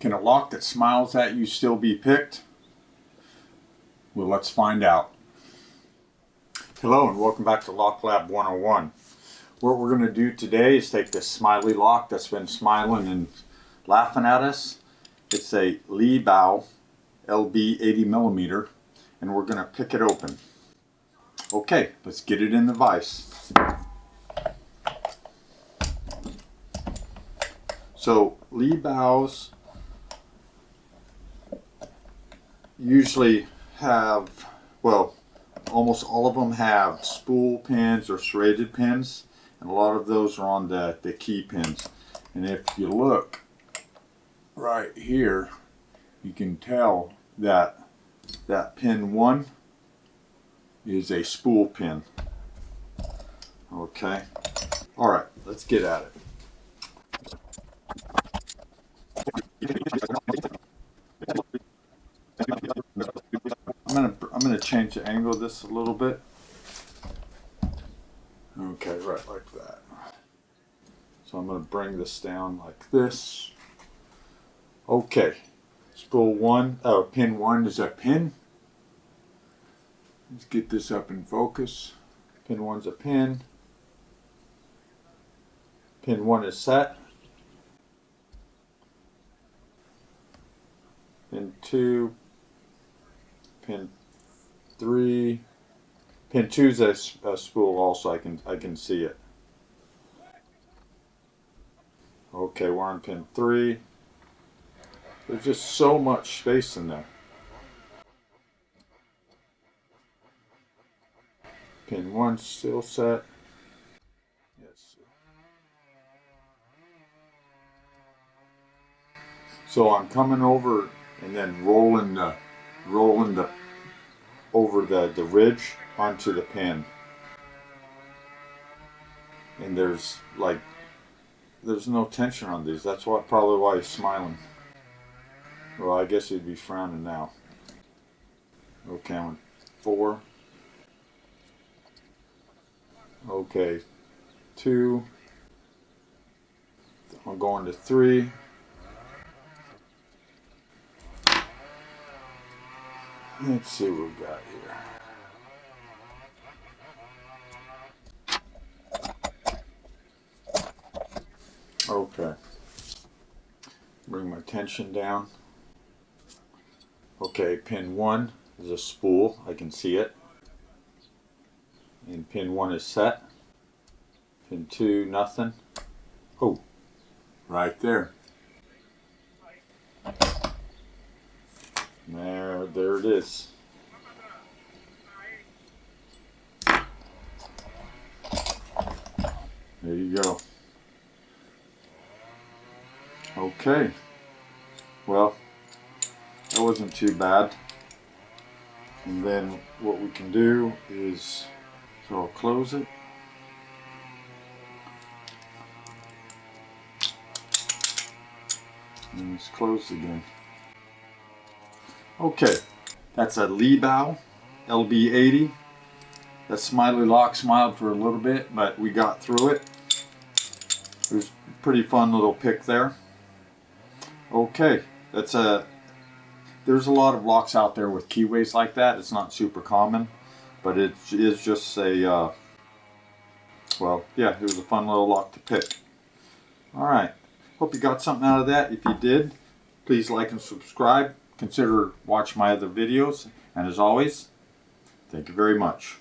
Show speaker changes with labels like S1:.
S1: Can a lock that smiles at you still be picked? Well, let's find out. Hello and welcome back to LockLab 101. What we're going to do today is take this smiley lock that's been smiling and laughing at us. It's a LieBao LB 80mm, and we're going to pick it open. Okay, let's get it in the vise. So LieBaos usually have, well, almost all of them have spool pins or serrated pins, and a lot of those are on the key pins. And if you look right here, you can tell that pin 1 is a spool pin. Okay, all right, let's get at it. I'm gonna change the angle of this a little bit. Okay, right like that. So I'm gonna bring this down like this. Okay, spool 1, pin 1 is a pin. Let's get this up in focus. Pin 1's a pin. Pin 1 is set. Pin 2. Pin 3. Pin 2 is a spool also. I can see it. Okay, we're on pin 3. There's just so much space in there. Pin 1 still set. Yes. So I'm coming over and then rolling over the ridge onto the pin. And there's no tension on these. That's probably why he's smiling. Well, I guess he'd be frowning now. Okay, I'm on 4. Okay, 2. I'm going to 3. Let's see what we got here. Okay. Bring my tension down. Okay, pin 1 is a spool. I can see it. And pin 1 is set. Pin 2, nothing. Oh, right there. There it is. There you go. Okay. Well, that wasn't too bad. And then what we can do is, so I'll close it. And it's closed again. Okay, that's a LieBao LB 80. That smiley lock smiled for a little bit, but we got through it. It was a pretty fun little pick there. Okay, there's a lot of locks out there with keyways like that. It's not super common, but it is just a, well, yeah, it was a fun little lock to pick. Alright, hope you got something out of that. If you did, please like and subscribe. Consider watching my other videos. And as always, thank you very much.